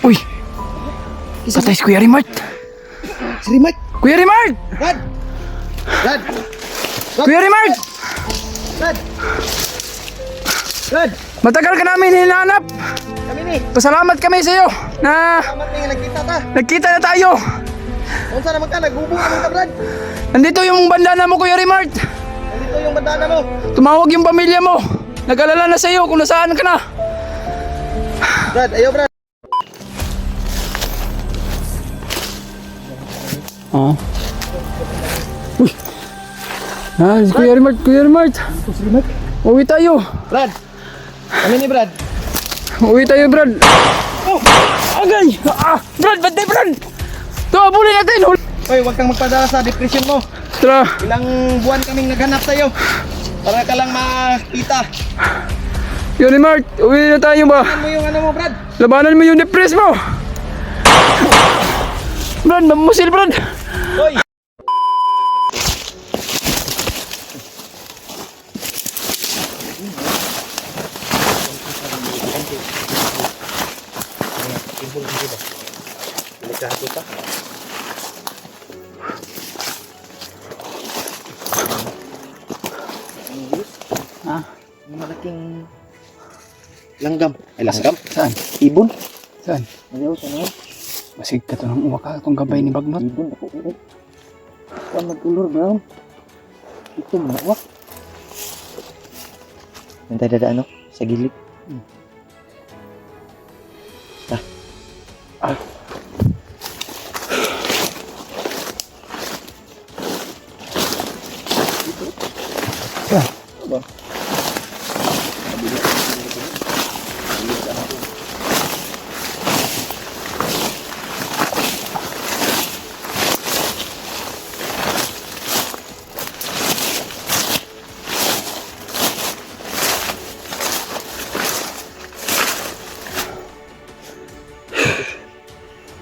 Uy! Patay si Kuya Rimart! Si Rimart! Kuya Rimart! Brad! Brad! Kuya Rimart! Brad! Brad! Matagal ka namin hinahanap! Kami ni! Pasalamat kami sa iyo na Salamat nga nagkita ta! nagkita na tayo! Kung saan naman ka, naghubo naman ka, Brad! Nandito yung bandana mo, Kuya Rimart! Nandito yung bandana mo! Tumawag yung pamilya mo! Nag-alala na sa iyo kung nasaan ka na! Brad, ayaw Brad! Oo. Uy! Si Kuya Rimart! Kuya Rimart! Si Rimart? Uwi tayo! Brad! Kami ni Brad! Uwi tayo, Brad! Oh! Agay! Brad! Bantay, Brad! Ito, abulin natin! Hoy, huwag kang magpadala sa depression mo! Tara! Ilang buwan kaming naghanap sa'yo para ka lang makita. Kuya Rimart! Uwi na tayo ba? Ano mo yung ano mo, Brad? Labanan mo yung depress mo! Brad! Mamusil, Brad! Hoy! Ha? Yung malaking langgam. Ay, langgam? Saan? Ibon? Saan? Ayaw, saan yun? Masig ka to ng uwaka itong gabay ni Bagnot. Ibon ako. Saan nagulor, Brown? Ito, mawak. Nantay dada, ano? Sa gilid. Saan? Ano ba?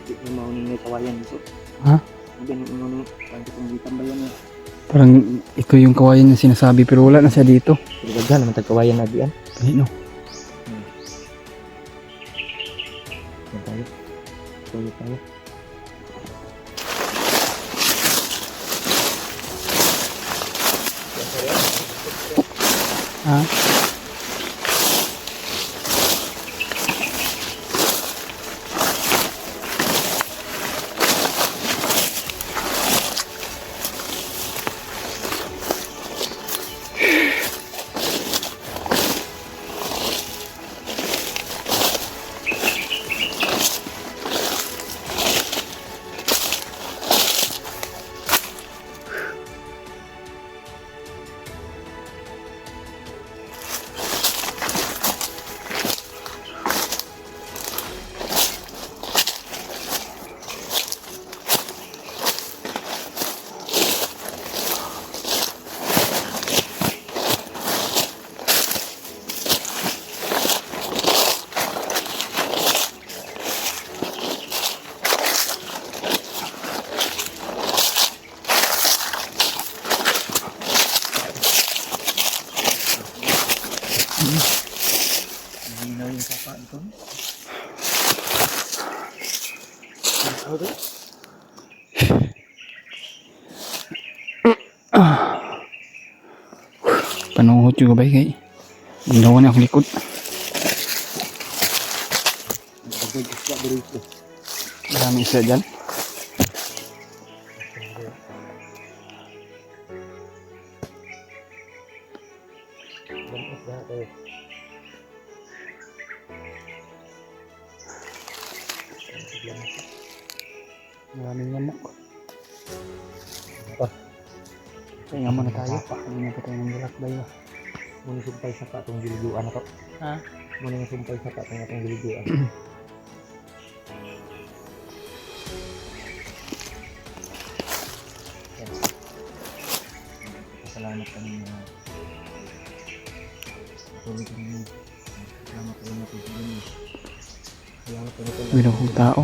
Hindi na maunin may kawayan dito. Ha? Hindi na maunin. Parang itong gitambayan niya. Parang ikaw yung kawayan na sinasabi pero wala na siya dito. Pero gaghan naman tagkawayan na diyan. Kanino? Yan tayo. Tuloy tayo. Ha? Hinaw yung sapa ito. Panuhot yung gabay kay. Ginawa niya akong likod. Maraming isla dyan. Maraming lamok. Kaya nga muna tayo. Hindi na pa tayo ng bulakbay ba? Muna sumpay sa patong giliguan ako. Ha? Muna sumpay sa patong atong giliguan. Salamat kami mga tulog kami. Salamat kami na tulog. Salamat kami na Binukong tao.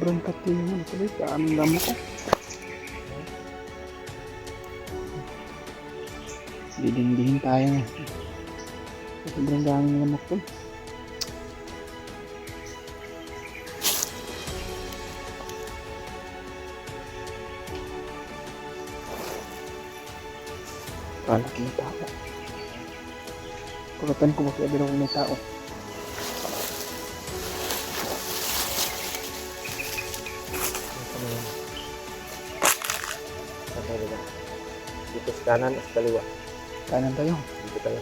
sobrang kati naman tuloy. Kaanong lamok ko. Didindihin tayo nga. Sobrang daming lamok to. Kalaki ng tao. Kulatan ko bakit abiraw ng tao. Dito sa kanan at kaliwa. Kanan tayo. Dito tayo.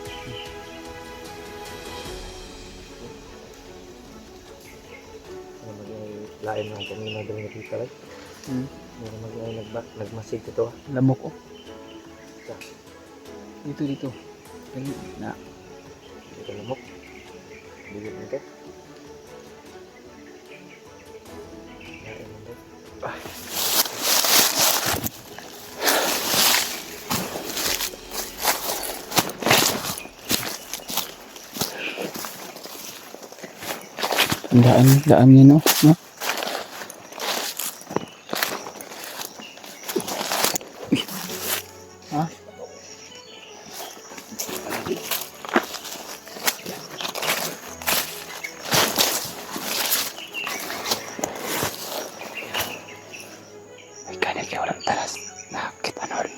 Lain ng pamina doon na dito lang. Nagmasig ito ha. Lamok oh. Dito. Dali na. Dito lamok. Dito nito. Lain nito. Daan niya no? Ha? May kanig kayo walang talas. Nakakit ano rin.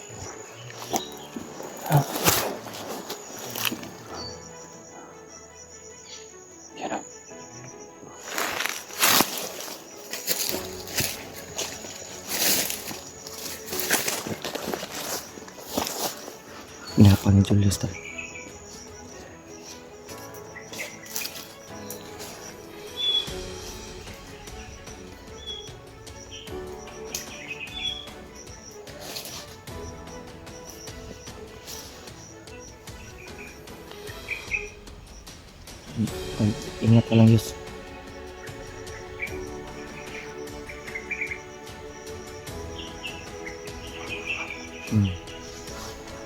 Ha? Yan o. Inapa ni Julius tayo. Ingat ka lang, Yus.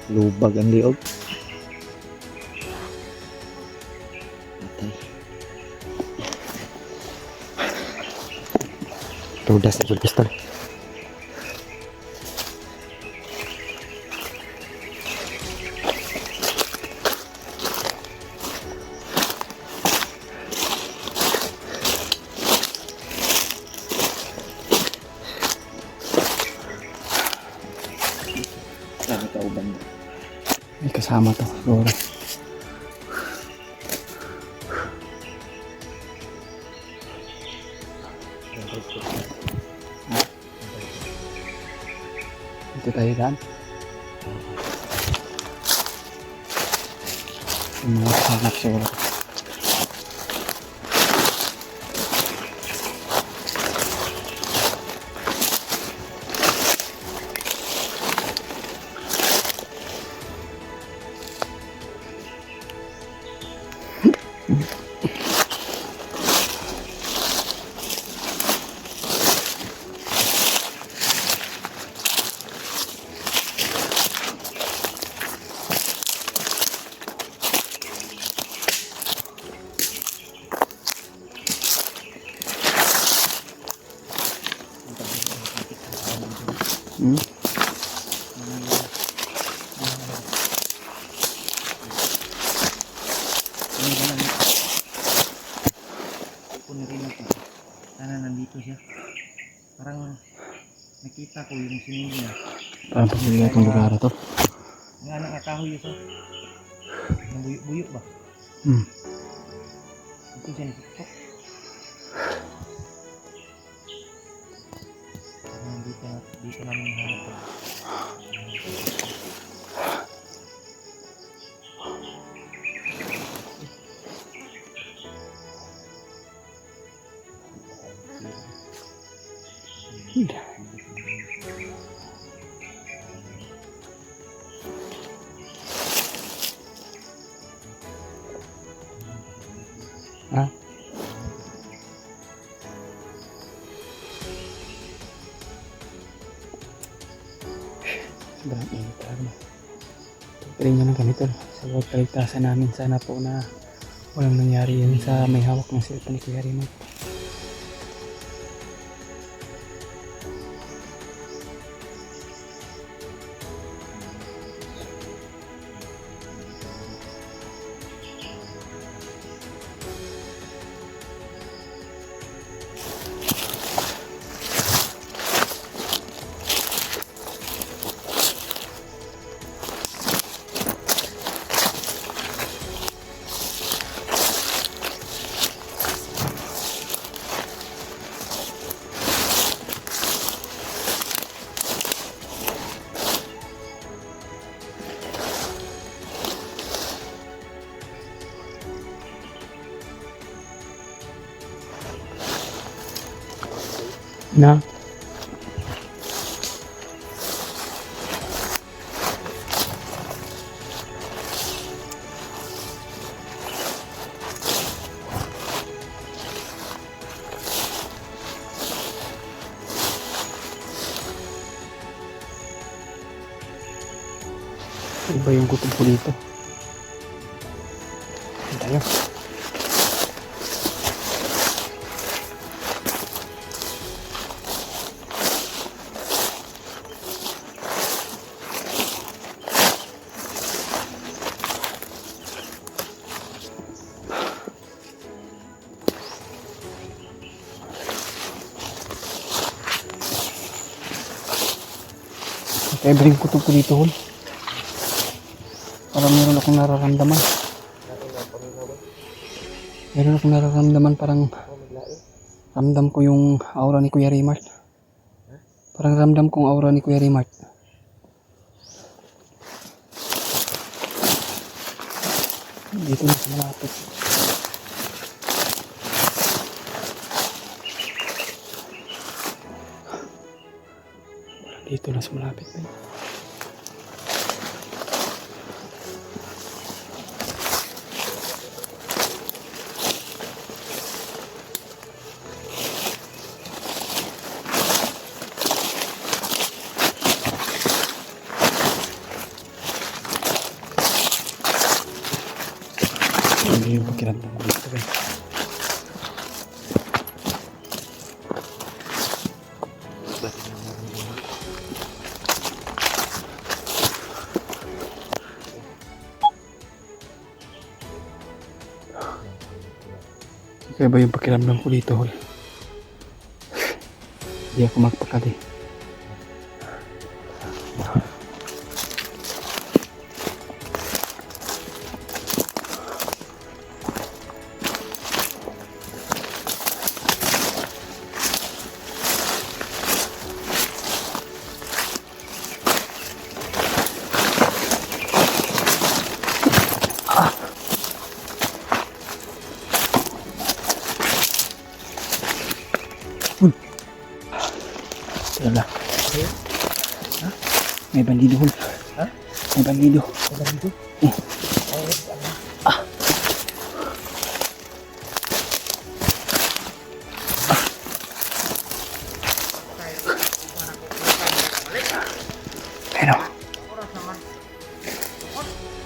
Lubag ang liog. Patay. Rudas sa Julius tayo. May kasama to, siguro. Dito tayo daan. Yung mga kasama siguro. Sana nandito siya. Parang nakita ko yung sinig niya. Parang pamilya itong lugar to. Ang anak nga kahoy yun. Nabuyo-buyo ba? Ito siya nagsitok. Dito namin hanap. Ha? Sobrang init talaga. Tutuloy nyo ng ganito. Sa huwag kaligtasan namin. Sana po na walang nangyari yun sa may hawak ng cellphone ni Kuya Raymond. Na. Iba yung kutob ko dito. Ayan tayo. Kaya bring kutob ko dito, hol. Parang meron akong nararamdaman. Meron akong nararamdaman, parang ramdam ko yung aura ni Kuya Raymart. Parang ramdam kong aura ni Kuya Raymart. Dito na sa malapit. Dito na sa malapit. Hindi yung pakiramdam ko dito, guys. Kaya ba yung pakiramdam ko dito, hol? Hindi ako magpakali. Wala. Ha? May bandido, hol. Ha? May bandido. May bandido? Ah. Pero.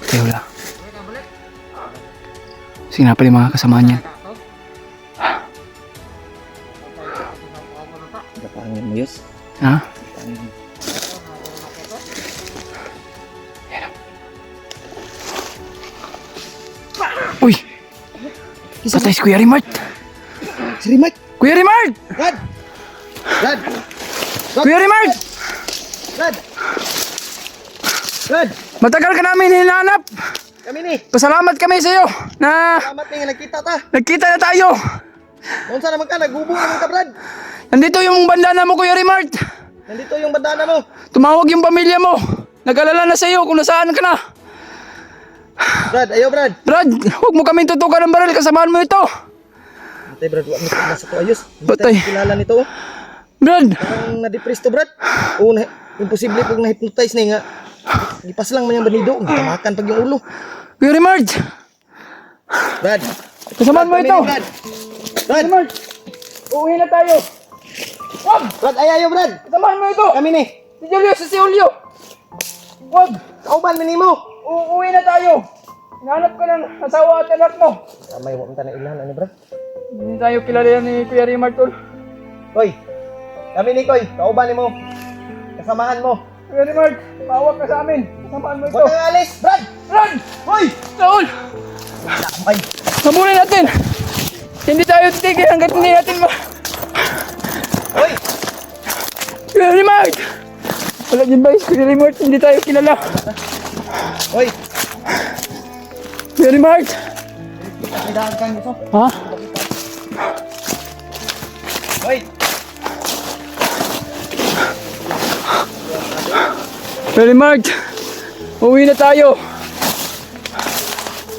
Okay, wala. Sige na pala yung mga kasama niyan. Napangin mo, Yus. Ha? Uy! Patay si Kuya Raymart! Si Raymart! Kuya Raymart! Brad! Brad! Kuya Raymart! Brad! Brad! Matagal ka namin hinahanap! Kami ni! Pasalamat kami sa iyo na Salamat nga nagkita ta! nagkita na tayo! Kung saan naman ka, nagbubo naman ka, Brad! Nandito yung bandana mo, Kuya Raymart! Nandito yung bandana mo! Tumawag yung pamilya mo! Nag-alala na sa iyo kung nasaan ka na! Brad, ayaw, Brad! Brad, huwag mo kaming tutukan ng baril, kasamahan mo ito! Patay, Brad, huwag mo nasa to ayos. Hindi Patay. tayo kilala nito. Brad! Parang na-depress to, Brad. Oo, imposible pag na-hypnotize na nga. Lipas lang man yung banido. Hindi tamakan pag yung ulo. Kuya Raymart! Brad! Kasamahan mo kami ito! ni Brad! Brad! Raymart! Uuwi na tayo! Wag! Brad, ayaw, Brad! Kasamahan mo ito! Kami ni! Si Julio, si Julio! Wag! Kauban mo ni mo! Uuwi na tayo! Hinahanap ko ng asawa at anak mo! May mo na ilan, ano, Brad? Hindi tayo kilala ni Kuya Raymart, tol. Koy! Kami ni Koy! Kauban ni mo! Kasamahan mo! Kuya Raymart, mawag ka sa amin. Kasamahan mo ito. Huwag kang alis! Brad! Run! Hoy! Saul! Ay! Habulin natin! Hindi tayo titigil hanggat hindi natin Hoy! Kuya Raymart! Wala dyan ba? Kuya Raymart, hindi tayo kilala. Hoy! Kuya Raymart! Kailangan kang ito. Ha? Hoy! Kuya Raymart! Uwi na tayo!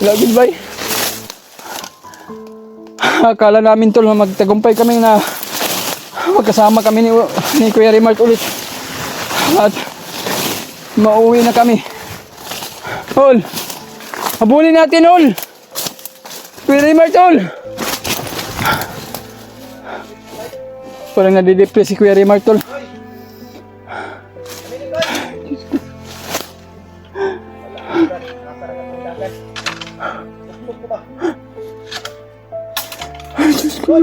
Wala dyan ba? Akala namin tol na magtagumpay kami na magkasama kami ni Kuya Rimart ulit. At mauwi na kami. Tol, habulin natin, Tol. Kuya Rimart, Tol. Parang nadidepress si Kuya Rimart, Tol. Ay, Diyos ko.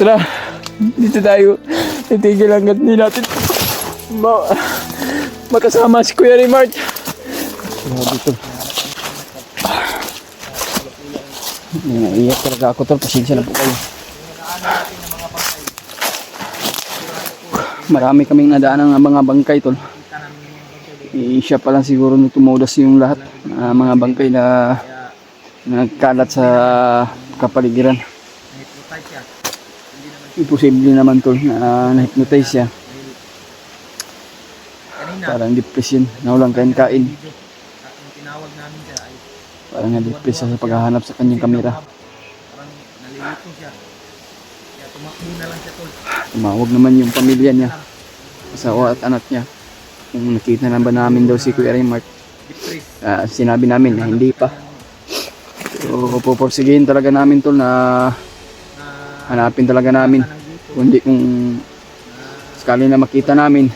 Tara, dito tayo. Titigil hanggat hindi natin makasama si Kuya Rimart. Grabe ito. Naiiyak talaga ako, Tol. Pasensya na po kayo. Marami kaming nadaan ng mga bangkay, Tol. Siya pa lang siguro nung tumudas yung lahat. Mga bangkay na nagkalat sa kapaligiran. Imposible naman, Tol, na na-hypnotize siya. Parang depression, nawalang kain-kain. Parang na-depress siya sa paghahanap sa kanyang kamera. Tumawag naman yung pamilya niya, asawa at anak niya. Kung nakita na ba namin daw si Kuya Rimart. Sinabi namin na hindi pa. So, pupursigihin talaga namin, Tol, na hanapin talaga namin. Kundi kung sakali na makita namin.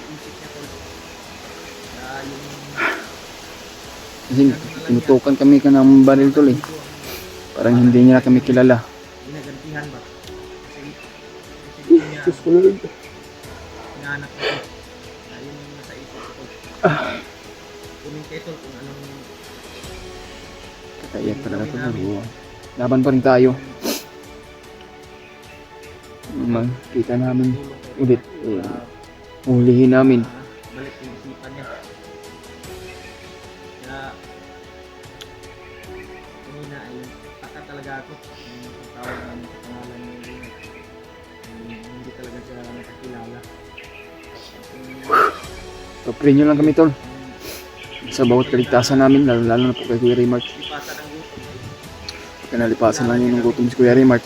Kasi tinutukan kami ka ng baril, Tol, eh. Parang hindi niya kami kilala. Ginagantihan ba? Kasi Diyos ko Lord. Hinahanap ko. Ayun yung nasa isip ko. Kunin kayo, Tol, kung anong Kakaiyak talaga, Tol. Laban pa rin tayo. Makita namin ulit. Ulihin namin. balik yung isipan niya. Kaya kanina ay taka talaga ako yung pagtawag namin sa pangalan niya. Hindi talaga siya nakakilala. Pag-pray nyo lang kami, Tol. Sa bawat kaligtasan namin, lalo na po kay Kuya Rimart. Lipasan ang gusto. Pagka nalipasan lang yun ng gutom si Kuya Rimart.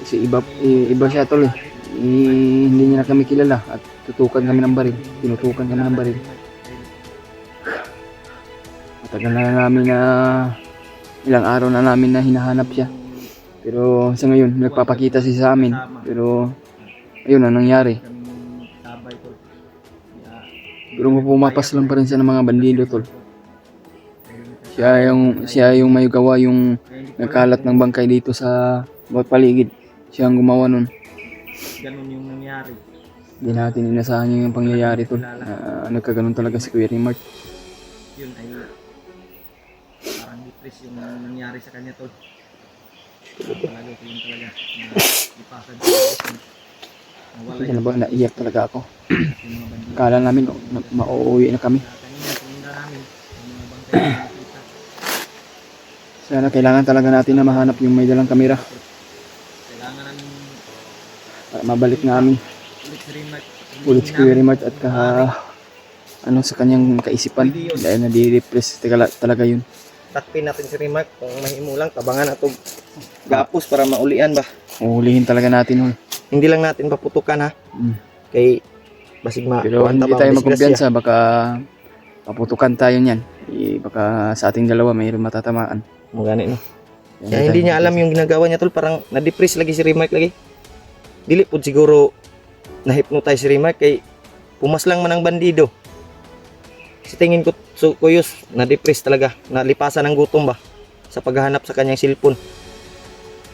Kasi iba siya, Tol, eh. Hindi niya na kami kilala at tutukan kami ng baril. Tinutukan kami ng baril. Matagal na namin na ilang araw na namin na hinahanap siya. Pero sa ngayon, nagpapakita siya sa amin. Pero ayun na nangyari. Pero pumapas lang pa rin siya ng mga bandido, Tol. Siya yung may gawa yung nagkalat ng bangkay dito sa bawat paligid. Siya ang gumawa nun. Ganun yung nangyari. Hindi natin inasahan yung pangyayari, Tol. Nagkaganon talaga si Kuya Rimart. Yun ay parang depress yung nangyari sa kanya, Tol. Talaga ko yun talaga. Ipasan Hindi na ba, naiyak talaga ako. Kala namin mauuwi na kami. Kanina, pumunta namin. Yung mga bangkay na nakita. Sana kailangan talaga natin na mahanap yung may dalang kamera. Kailangan namin Para mabalik namin ulit si Rimart. ulit si Kuya Rimart at sa kanyang kaisipan. Dahil nadi-depress talaga yun. Takpin natin si Rimart kung mahimo lang. Tabangan na ito gapos para maulian ba. Uhulihin talaga natin. Hindi lang natin paputukan ha. Kay basig Pero hindi tayo magkumpiyansa. Baka paputukan tayo niyan. Baka sa ating dalawa mayroon matatamaan. Magani no. Kaya hindi niya alam yung ginagawa niya, Tol. Parang na-depress lagi si Rimart lagi. Dili po siguro na-hypnotize si Rimart kay pumas lang man ang bandido. Kasi tingin ko, Kuyos, na-depress talaga. Nalipasan ng gutom ba sa paghahanap sa kanyang cellphone.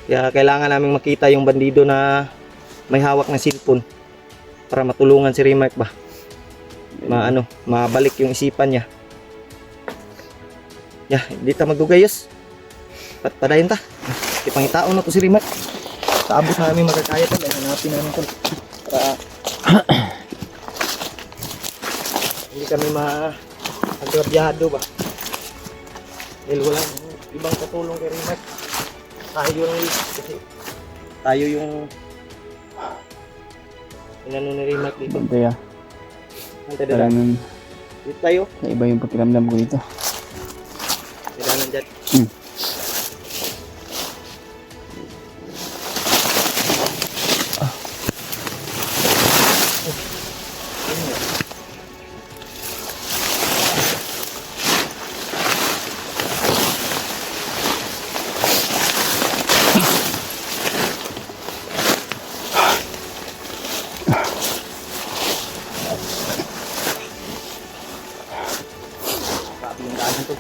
Kaya kailangan naming makita yung bandido na may hawak na cellphone para matulungan si Rimart ba. Mabalik yung isipan niya. Hindi ta magdugayos. Padayon ta. Ipangitaon na to si Rimart. Sa abot namin magkakaya to. Hanapin namin to. Para hindi kami ma-agrabyado ba. Dahil walang ibang tutulong kay Remark. Tayo lang kasi tayo yung inano ni Remark dito. Kaya, Antay dala. parang Dito tayo. iba yung pakiramdam ko dito. Kailangan dyan. Grabe yung daanan to.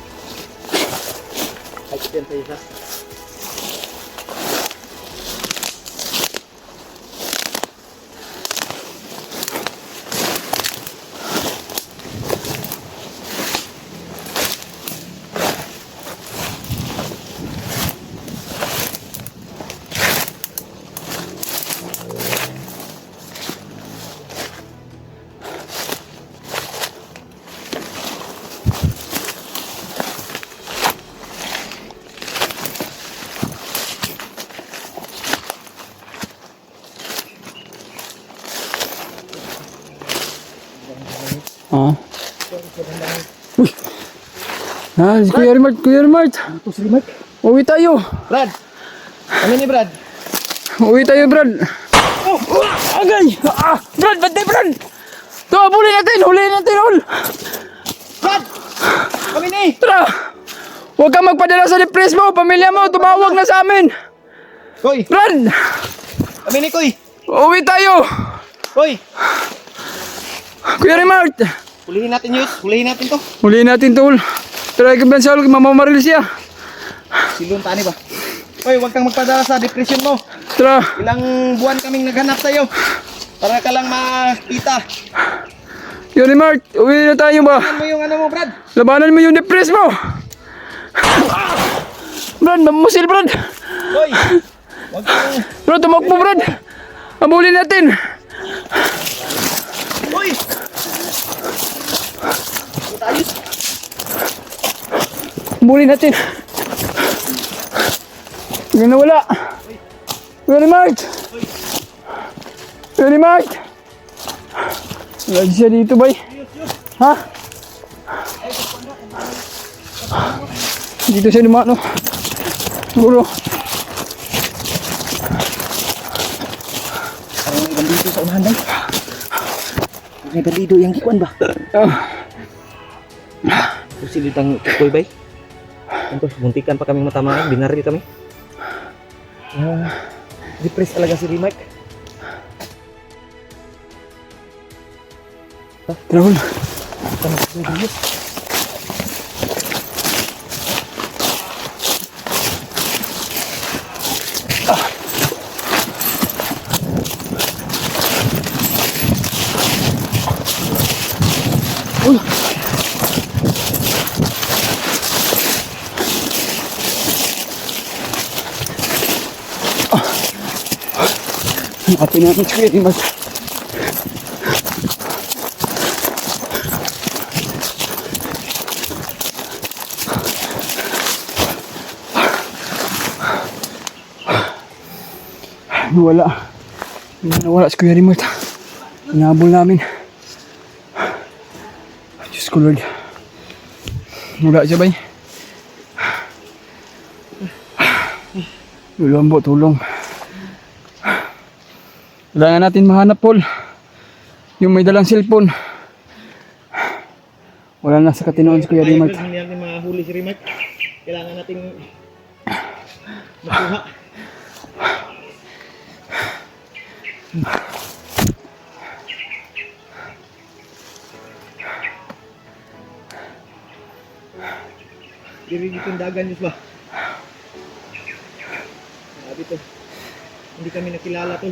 Kahit yan sa isa. Ah. Uy! Ah, si Kuya Rimart, Kuya Rimart! Ito si Remark. Uwi tayo! Brad! Ano ni Brad? Uwi tayo, Brad! Oh! Agay! Ah! Brad! Bantay, Brad! Ito, huli natin, Ol! Brad! Kami ni! Tara! Huwag kang magpadala sa depress mo! Pamilya mo, tumawag na sa amin! Koy! Brad! Kami ni Koy! Uwi tayo! Koy! Kuya Rimart! Hulihin natin Yus! Hulihin natin to! Huliin natin to, Ol! Tara, ikabansal, mamamaril siya! Silong tani ba? Koy, huwag kang magpadala sa depression mo! Tara! Ilang buwan kaming naghanap sa'yo para ka lang makita. Kuya Rimart, uwi na tayo ba? Ano mo yung ano mo, Brad? Labanan mo yung depress mo! Brad, mamusil, Brad! Koy! Huwag kang... Brad, tumakbo, Brad! Abulin natin! Koy! Ayos! Abulin natin! Hindi na wala! Kuya Rimart! Kuya Rimart! Wala siya dito, bay! Ha? Dito siya lumano. Siguro. Parang may bandido sa unahan day. May bandido yung gikuan ba? Silitang Koy bay. Ito, muntikan pa kaming matamaan. Binaril kami. Depressed talaga si Remark. Rahul. Nakapin natin si Kuya Rimart. Nawala. Nawala si Kuya Rimart. Inahabol namin. Diyos ko, Lord. Wala siya, bay. Tulong po, tulong. Kailangan natin mahanap, Paul. Yung may dalang cellphone. Wala na sa katinoon si Kuya Rimart. Hindi natin mahuli si Remark. Kailangan natin makuha. Diri dito yung dagan, Diyos ba? Sabi to. Hindi kami nakilala to.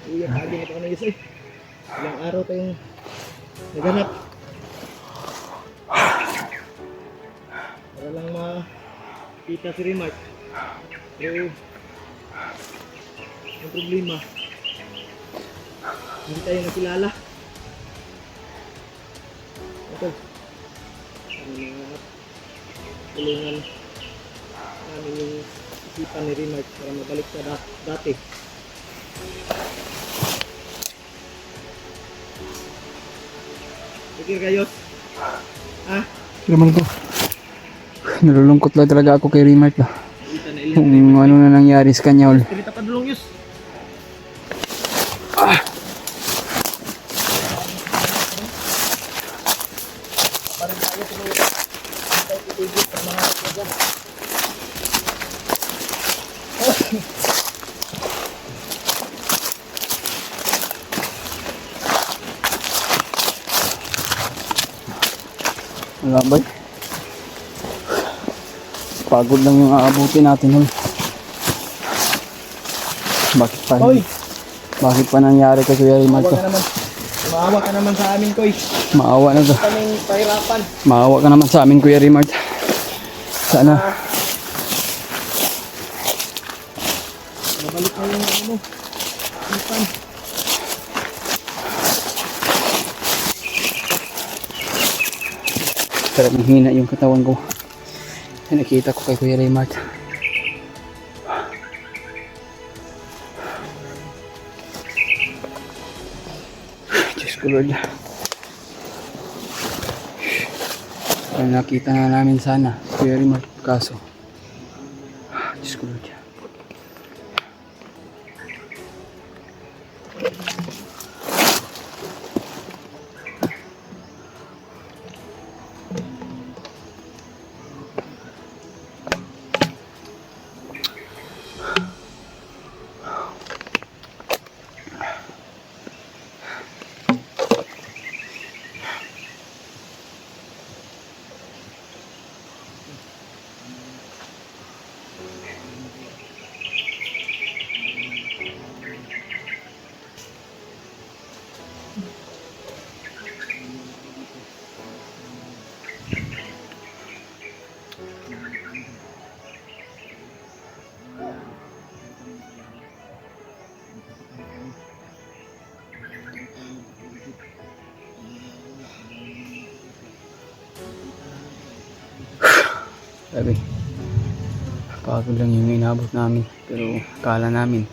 Uy, ang kagi na ito na Diyos eh. Ilang araw tayong naghanap. Para lang makita si Remark. Pero ang problema, hindi tayo nakilala. Ito. tulungan namin yung isipan ni Remark para mabalik sa dati. Pikir kayo? Ha? Naman ko. Nalulungkot lang talaga ako kay Remark ba. Kita na Kung ilan. ano na nangyari sa kanya. Kita pa dulong yus. Wala ba? Pagod lang yung aabutin natin. Bakit pa? Hoy! Bakit pa nangyari kay Kuya Remark to? Maawa ka naman sa amin, Koy. Maawa na to. Kaming pahirapan. Maawa ka naman sa amin, Kuya Remark. Sana. Mabalik na yung ano mo. Isipan. Pero mahina yung katawan ko. Nakita ko kay Kuya Remark. Diyos ko Lord. Nakita na namin sana Kuya Remark. Kaso Diyos ko Lord. Sabi, pagod lang yung inabot namin. Pero akala namin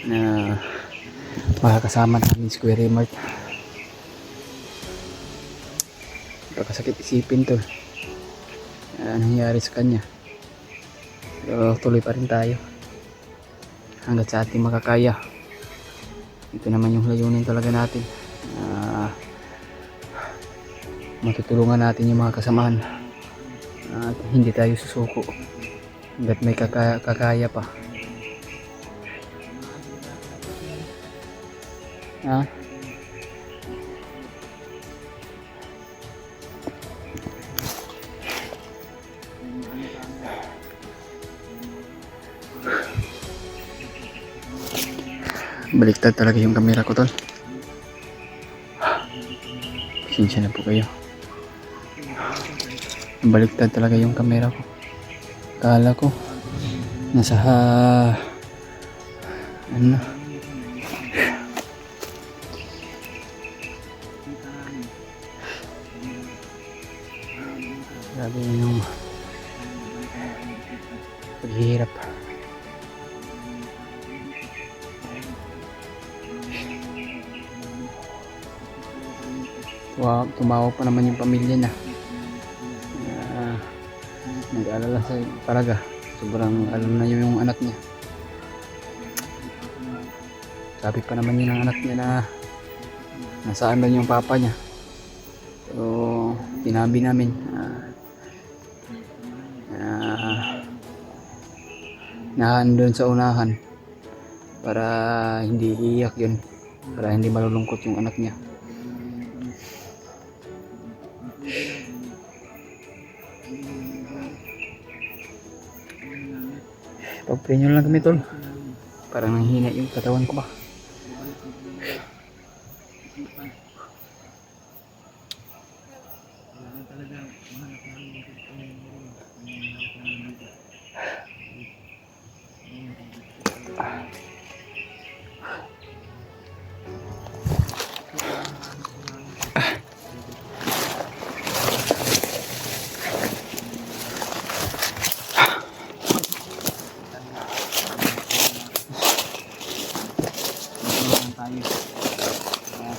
na makakasama namin si Kuya Remark. Pagkasakit isipin to. Anong nangyari sa kanya. Pero tuloy pa rin tayo. Hanggat sa ating makakaya. Ito naman yung layunin talaga natin. Matutulungan natin yung mga kasamahan. At hindi tayo susuko hanggat may kakaya pa. Ha? Baliktad talaga yung camera ko tol. Pasensya na po kayo. Baliktad talaga yung camera ko. Kala ko nasa ano, grabe yung paghihirap. Tumawag pa naman yung pamilya niya. Nag-alala sa talaga. Sobrang alam na yung anak niya. Sabi pa naman yun ng anak niya na nasaan ba yung papa niya. So, tinabi namin naandun sa unahan para hindi iiyak yun, para hindi malulungkot yung anak niya. Pag-pray nyo lang kami tol, parang nanghina yung katawan ko ba. tayo.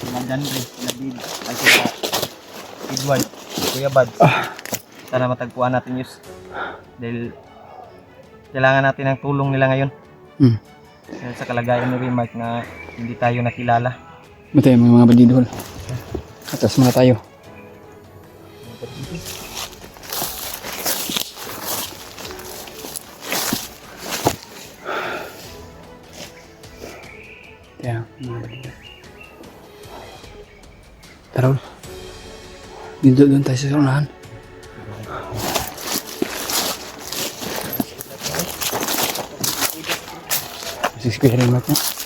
Sila Janry, sila Bid, ay sila Edward, Kuya Bad. Sana matagpuan natin yun. Dahil kailangan natin ng tulong nila ngayon. Dahil sa kalagayan ni Remark na hindi tayo nakilala. Matay mga bandidol. Atas mga tayo. Kaya, mga bandidol. Tara, dito doon tayo sa unahan. Sisi ko yung remote niya.